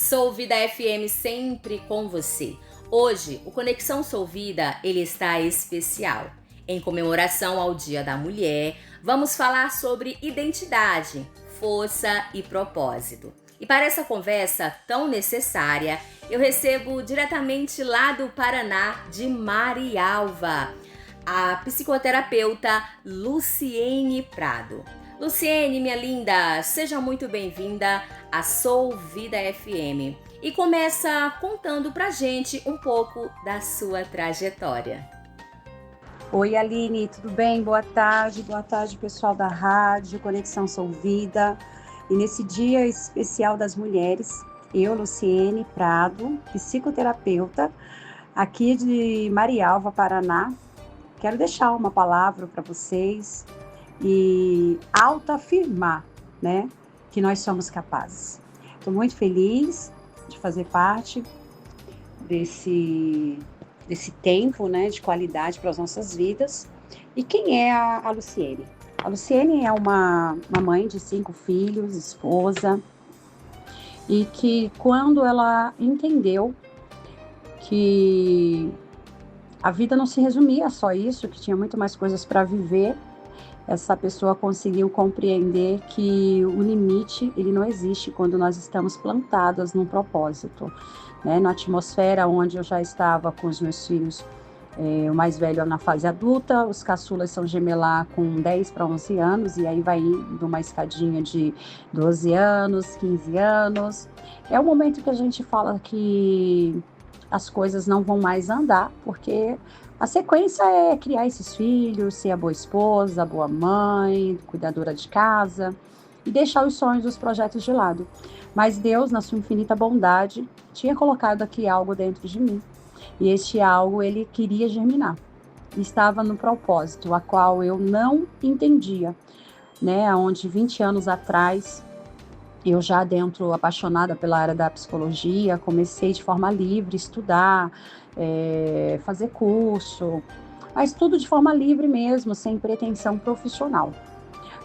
Sou Vida FM sempre com você. Hoje, o Conexão Sou Vida, ele está especial. Em comemoração ao Dia da Mulher, vamos falar sobre identidade, força e propósito. E para essa conversa tão necessária, eu recebo diretamente lá do Paraná, de Marialva, a psicoterapeuta Luciene Prado. Luciene, minha linda, seja muito bem-vinda a Sou Vida FM. E começa contando pra gente um pouco da sua trajetória. Oi, Aline, tudo bem? Boa tarde pessoal da rádio Conexão Sou Vida. E nesse dia especial das mulheres, eu, Luciene Prado, psicoterapeuta, aqui de Marialva, Paraná, quero deixar uma palavra para vocês e autoafirmar, né, que nós somos capazes. Estou muito feliz de fazer parte desse tempo, né, de qualidade para as nossas vidas. E quem é a Luciene? A Luciene é uma mãe de 5 filhos, esposa, e que quando ela entendeu que a vida não se resumia a só isso, que tinha muito mais coisas para viver, essa pessoa conseguiu compreender que o limite, ele não existe quando nós estamos plantadas num propósito, né? Na atmosfera onde eu já estava com os meus filhos, o mais velho na fase adulta, os caçulas são gemelar com 10 para 11 anos, e aí vai indo uma escadinha de 12 anos, 15 anos. É o momento que a gente fala que as coisas não vão mais andar, porque a sequência é criar esses filhos, ser a boa esposa, a boa mãe, cuidadora de casa e deixar os sonhos, os projetos de lado. Mas Deus, na sua infinita bondade, tinha colocado aqui algo dentro de mim. E este algo, ele queria germinar. Estava no propósito, a qual eu não entendia, né? Onde 20 anos atrás, eu já dentro, apaixonada pela área da psicologia, comecei de forma livre a estudar, fazer curso, mas tudo de forma livre mesmo, sem pretensão profissional.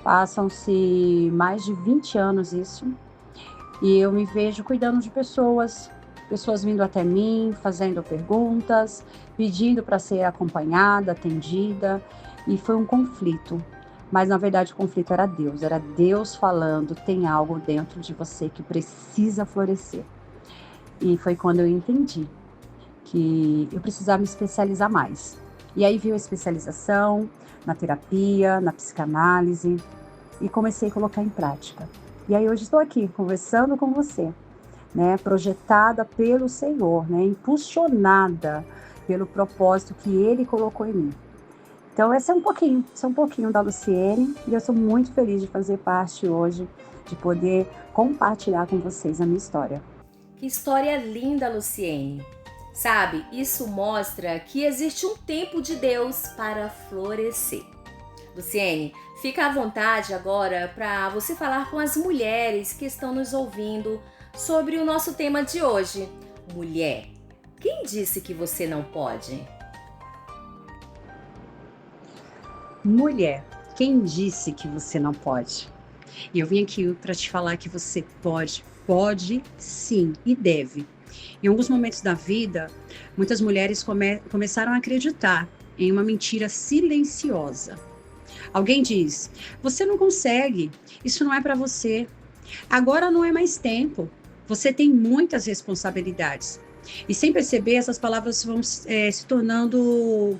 Passam-se mais de 20 anos isso, e eu me vejo cuidando de pessoas vindo até mim, fazendo perguntas, pedindo para ser acompanhada, atendida, e foi um conflito. Mas, na verdade, o conflito era Deus falando, tem algo dentro de você que precisa florescer. E foi quando eu entendi que eu precisava me especializar mais. E aí veio a especialização na terapia, na psicanálise, e comecei a colocar em prática. E aí hoje estou aqui, conversando com você, né, projetada pelo Senhor, né, impulsionada pelo propósito que Ele colocou em mim. Então, esse é um pouquinho da Luciene, e eu sou muito feliz de fazer parte hoje, de poder compartilhar com vocês a minha história. Que história linda, Luciene! Sabe, isso mostra que existe um tempo de Deus para florescer. Luciene, fica à vontade agora para você falar com as mulheres que estão nos ouvindo sobre o nosso tema de hoje. Mulher, quem disse que você não pode? Mulher, quem disse que você não pode? E eu vim aqui para te falar que você pode sim e deve. Em alguns momentos da vida, muitas mulheres começaram a acreditar em uma mentira silenciosa. Alguém diz, você não consegue, isso não é para você. Agora não é mais tempo, você tem muitas responsabilidades. E sem perceber, essas palavras vão se tornando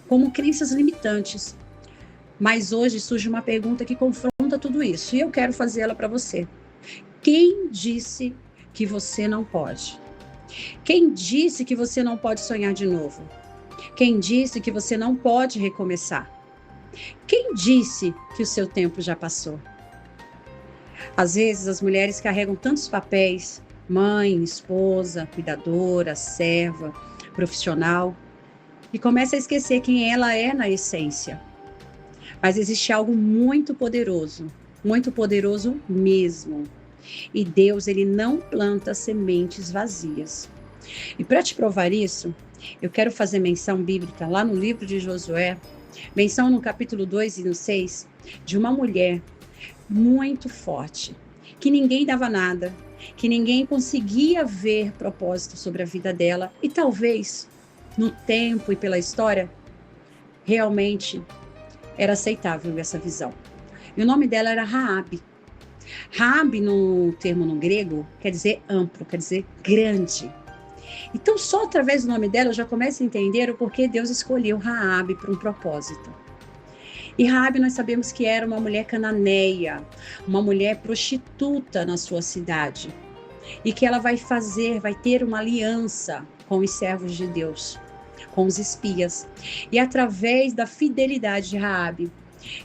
como crenças limitantes. Mas hoje surge uma pergunta que confronta tudo isso, e eu quero fazer ela para você. Quem disse que você não pode? Quem disse que você não pode sonhar de novo? Quem disse que você não pode recomeçar? Quem disse que o seu tempo já passou? Às vezes as mulheres carregam tantos papéis, mãe, esposa, cuidadora, serva, profissional, e começam a esquecer quem ela é na essência. Mas existe algo muito poderoso mesmo. E Deus, ele não planta sementes vazias. E para te provar isso, eu quero fazer menção bíblica lá no livro de Josué, menção no capítulo 2 e no 6, de uma mulher muito forte, que ninguém dava nada, que ninguém conseguia ver propósito sobre a vida dela. E talvez, no tempo e pela história, realmente era aceitável essa visão. E o nome dela era Raabe. Raabe, no termo no grego, quer dizer amplo, quer dizer grande. Então, só através do nome dela eu já começo a entender o porquê Deus escolheu Raabe para um propósito. E Raabe, nós sabemos que era uma mulher cananeia, uma mulher prostituta na sua cidade. E que ela vai ter uma aliança com os servos de Deus, com os espias. E através da fidelidade de Raabe.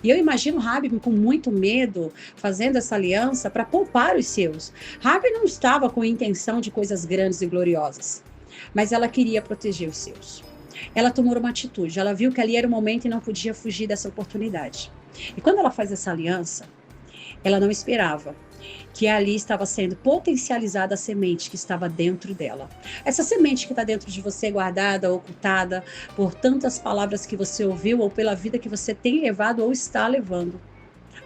E eu imagino Raabe com muito medo, fazendo essa aliança para poupar os seus. Raabe não estava com a intenção de coisas grandes e gloriosas, mas ela queria proteger os seus. Ela tomou uma atitude, ela viu que ali era o momento e não podia fugir dessa oportunidade. E quando ela faz essa aliança, ela não esperava que ali estava sendo potencializada a semente que estava dentro dela. Essa semente que está dentro de você, guardada, ocultada, por tantas palavras que você ouviu ou pela vida que você tem levado ou está levando.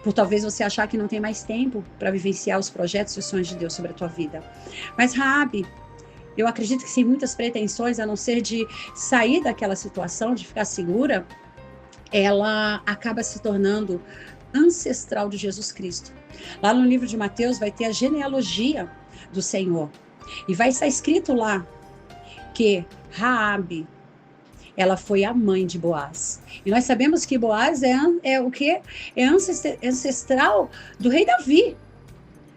Por talvez você achar que não tem mais tempo para vivenciar os projetos e os sonhos de Deus sobre a tua vida. Mas Raabe, eu acredito que sem muitas pretensões, a não ser de sair daquela situação, de ficar segura, ela acaba se tornando ancestral de Jesus Cristo. Lá no livro de Mateus vai ter a genealogia do Senhor. E vai estar escrito lá que Raabe, ela foi a mãe de Boaz. E nós sabemos que Boaz é o quê? É ancestral do rei Davi.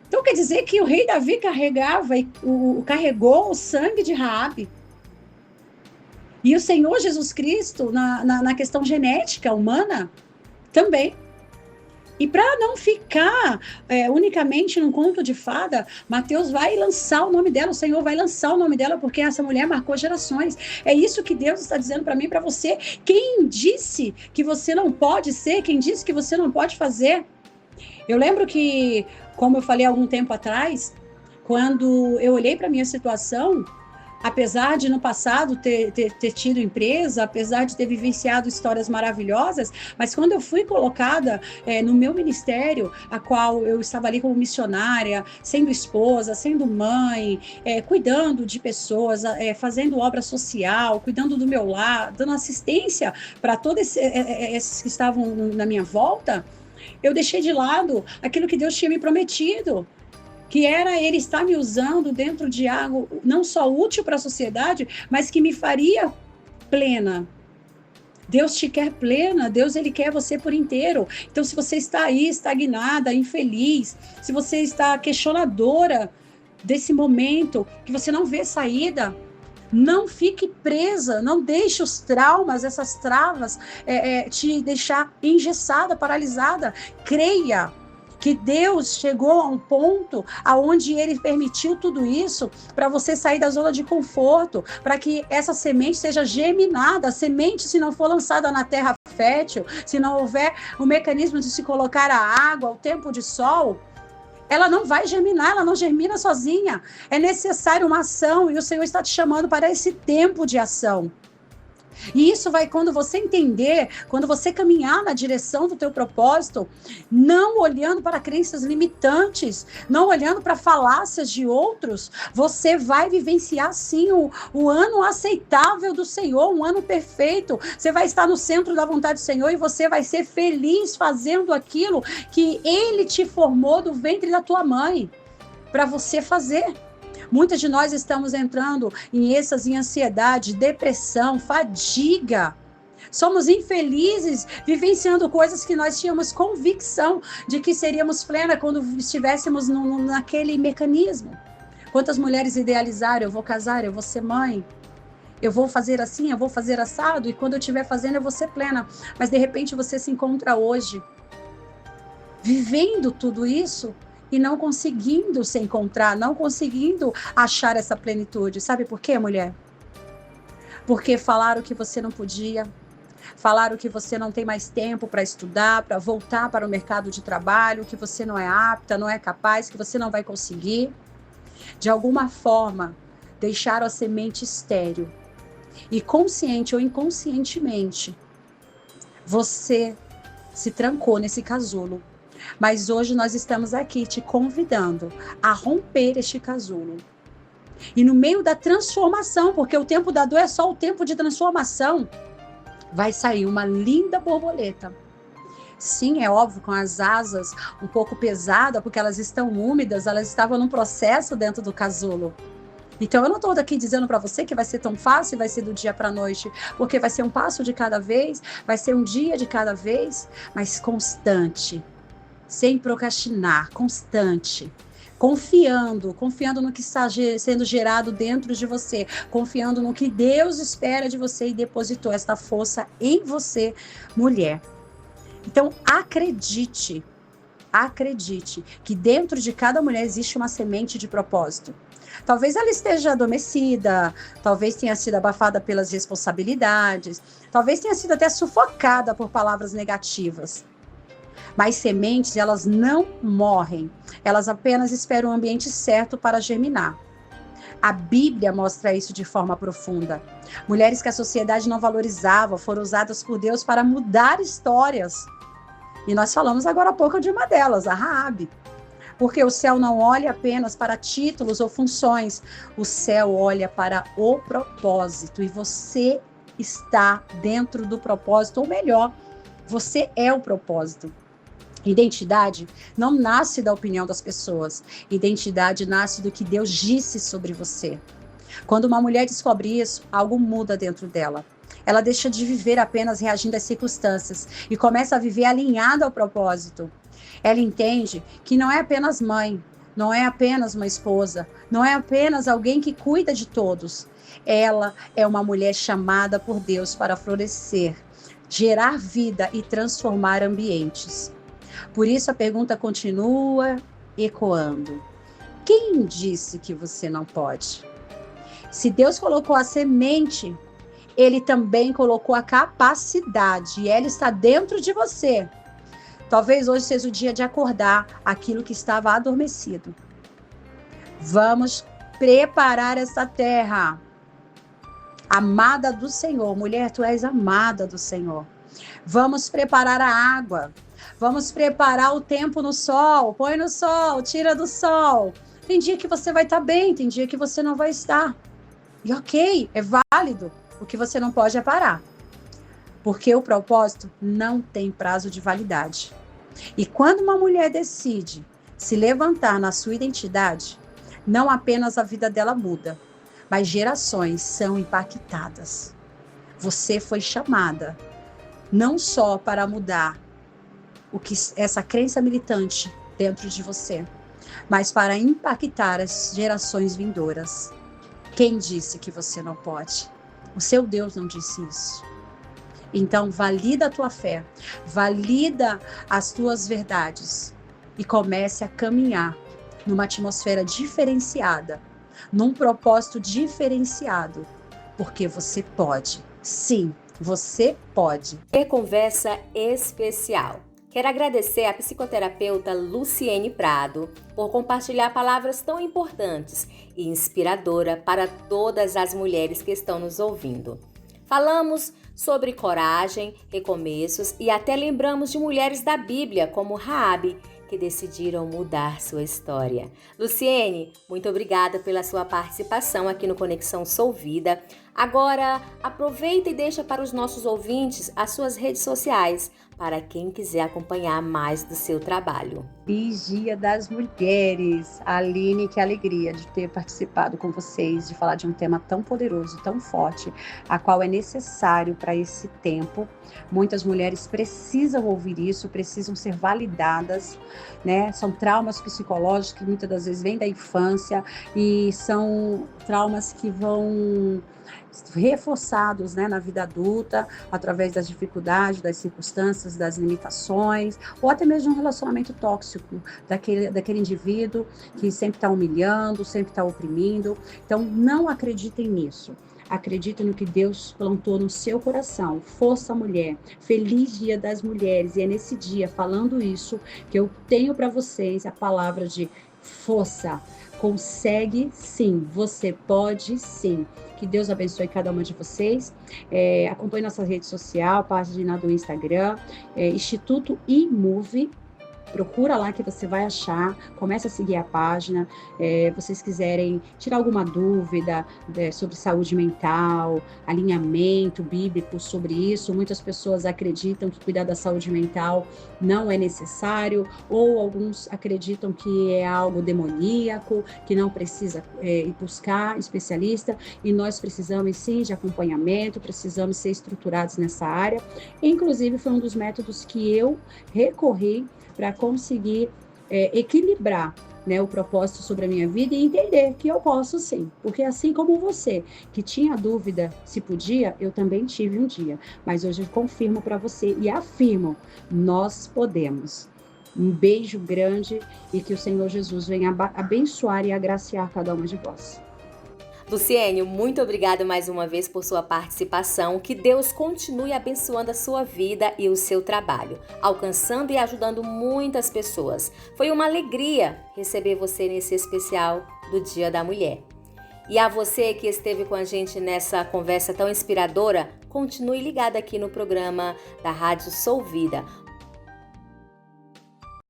Então quer dizer que o rei Davi carregou o sangue de Raabe. E o Senhor Jesus Cristo, na questão genética humana, também. E para não ficar unicamente num conto de fada, Mateus vai lançar o nome dela, o Senhor vai lançar o nome dela, porque essa mulher marcou gerações. É isso que Deus está dizendo para mim e para você. Quem disse que você não pode ser? Quem disse que você não pode fazer? Eu lembro que, como eu falei há algum tempo atrás, quando eu olhei para a minha situação, apesar de no passado ter tido empresa, apesar de ter vivenciado histórias maravilhosas, mas quando eu fui colocada no meu ministério, a qual eu estava ali como missionária, sendo esposa, sendo mãe, cuidando de pessoas, fazendo obra social, cuidando do meu lar, dando assistência para todos esses que estavam na minha volta, eu deixei de lado aquilo que Deus tinha me prometido, que era Ele estar me usando dentro de algo não só útil para a sociedade, mas que me faria plena. Deus te quer plena, Deus Ele quer você por inteiro. Então, se você está aí estagnada, infeliz, se você está questionadora desse momento, que você não vê saída, não fique presa, não deixe os traumas, essas travas, te deixar engessada, paralisada. Creia que Deus chegou a um ponto aonde Ele permitiu tudo isso para você sair da zona de conforto, para que essa semente seja geminada. A semente, se não for lançada na terra fértil, se não houver o mecanismo de se colocar a água, o tempo de sol, ela não vai germinar, ela não germina sozinha. É necessário uma ação e o Senhor está te chamando para esse tempo de ação. E isso vai, quando você entender, quando você caminhar na direção do teu propósito, não olhando para crenças limitantes, não olhando para falácias de outros, você vai vivenciar sim o ano aceitável do Senhor, um ano perfeito. Você vai estar no centro da vontade do Senhor e você vai ser feliz fazendo aquilo que Ele te formou do ventre da tua mãe para você fazer. Muitas de nós estamos entrando em êxtase, em ansiedade, depressão, fadiga. Somos infelizes vivenciando coisas que nós tínhamos convicção de que seríamos plenas quando estivéssemos naquele mecanismo. Quantas mulheres idealizaram, eu vou casar, eu vou ser mãe, eu vou fazer assim, eu vou fazer assado, e quando eu estiver fazendo eu vou ser plena. Mas de repente você se encontra hoje vivendo tudo isso e não conseguindo se encontrar, não conseguindo achar essa plenitude. Sabe por quê, mulher? Porque falaram que você não podia, falaram que você não tem mais tempo para estudar, para voltar para o mercado de trabalho, que você não é apta, não é capaz, que você não vai conseguir. De alguma forma, deixaram a semente estéril. E consciente ou inconscientemente, você se trancou nesse casulo. Mas hoje nós estamos aqui te convidando a romper este casulo. E no meio da transformação, porque o tempo da dor é só o tempo de transformação, vai sair uma linda borboleta. Sim, é óbvio, com as asas um pouco pesadas, porque elas estão úmidas, elas estavam num processo dentro do casulo. Então, eu não estou aqui dizendo para você que vai ser tão fácil, vai ser do dia para a noite, porque vai ser um passo de cada vez, vai ser um dia de cada vez, mas constante, sem procrastinar, constante. Confiando no que está sendo gerado dentro de você, confiando no que Deus espera de você e depositou esta força em você, mulher. Então, acredite que dentro de cada mulher existe uma semente de propósito. Talvez ela esteja adormecida, talvez tenha sido abafada pelas responsabilidades, talvez tenha sido até sufocada por palavras negativas. Mas sementes, elas não morrem, elas apenas esperam o ambiente certo para germinar. A Bíblia mostra isso de forma profunda. Mulheres que a sociedade não valorizava foram usadas por Deus para mudar histórias. E nós falamos agora há pouco de uma delas, a Raabe. Porque o céu não olha apenas para títulos ou funções, o céu olha para o propósito. E você está dentro do propósito, ou melhor, você é o propósito. Identidade não nasce da opinião das pessoas. Identidade nasce do que Deus disse sobre você. Quando uma mulher descobre isso, algo muda dentro dela. Ela deixa de viver apenas reagindo às circunstâncias e começa a viver alinhada ao propósito. Ela entende que não é apenas mãe, não é apenas uma esposa, não é apenas alguém que cuida de todos. Ela é uma mulher chamada por Deus para florescer, gerar vida e transformar ambientes. Por isso a pergunta continua ecoando. Quem disse que você não pode? Se Deus colocou a semente, Ele também colocou a capacidade e ela está dentro de você. Talvez hoje seja o dia de acordar aquilo que estava adormecido. Vamos preparar essa terra. Amada do Senhor. Mulher, tu és amada do Senhor. Vamos preparar a água. Vamos preparar o tempo no sol. Põe no sol, tira do sol. Tem dia que você vai estar bem, tem dia que você não vai estar. E ok, é válido. O que você não pode é parar. Porque o propósito não tem prazo de validade. E quando uma mulher decide se levantar na sua identidade, não apenas a vida dela muda, mas gerações são impactadas. Você foi chamada não só para mudar essa crença militante dentro de você, mas para impactar as gerações vindouras. Quem disse que você não pode? O seu Deus não disse isso. Então, valida a tua fé, valida as tuas verdades e comece a caminhar numa atmosfera diferenciada, num propósito diferenciado, porque você pode. Sim, você pode. Que conversa especial. Quero agradecer à psicoterapeuta Luciene Prado por compartilhar palavras tão importantes e inspiradoras para todas as mulheres que estão nos ouvindo. Falamos sobre coragem, recomeços e até lembramos de mulheres da Bíblia como Raabe, que decidiram mudar sua história. Luciene, muito obrigada pela sua participação aqui no Conexão Sou Vida. Agora, aproveita e deixa para os nossos ouvintes as suas redes sociais, para quem quiser acompanhar mais do seu trabalho. Feliz Dia das Mulheres. Aline, que alegria de ter participado com vocês, de falar de um tema tão poderoso, tão forte, a qual é necessário para esse tempo. Muitas mulheres precisam ouvir isso, precisam ser validadas, né? São traumas psicológicos que muitas das vezes vêm da infância e são traumas que vão reforçados, né, na vida adulta, através das dificuldades, das circunstâncias, das limitações, ou até mesmo de um relacionamento tóxico daquele indivíduo que sempre está humilhando, sempre está oprimindo. Então, não acreditem nisso. Acreditem no que Deus plantou no seu coração. Força, mulher. Feliz Dia das Mulheres. E é nesse dia, falando isso, que eu tenho para vocês a palavra de força. Consegue sim, você pode sim. Que Deus abençoe cada uma de vocês. Acompanhe nossa rede social, página do Instagram, Instituto iMove, procura lá que você vai achar, começa a seguir a página. Vocês quiserem tirar alguma dúvida sobre saúde mental, alinhamento bíblico sobre isso, muitas pessoas acreditam que cuidar da saúde mental não é necessário, ou alguns acreditam que é algo demoníaco, que não precisa ir buscar especialista, e nós precisamos sim de acompanhamento, precisamos ser estruturados nessa área. Inclusive, foi um dos métodos que eu recorri para conseguir equilibrar, né, o propósito sobre a minha vida e entender que eu posso sim, porque assim como você, que tinha dúvida se podia, eu também tive um dia, mas hoje eu confirmo para você e afirmo, nós podemos. Um beijo grande e que o Senhor Jesus venha abençoar e agraciar cada uma de vós. Luciene, muito obrigada mais uma vez por sua participação. Que Deus continue abençoando a sua vida e o seu trabalho, alcançando e ajudando muitas pessoas. Foi uma alegria receber você nesse especial do Dia da Mulher. E a você que esteve com a gente nessa conversa tão inspiradora, continue ligado aqui no programa da Rádio Sou Vida.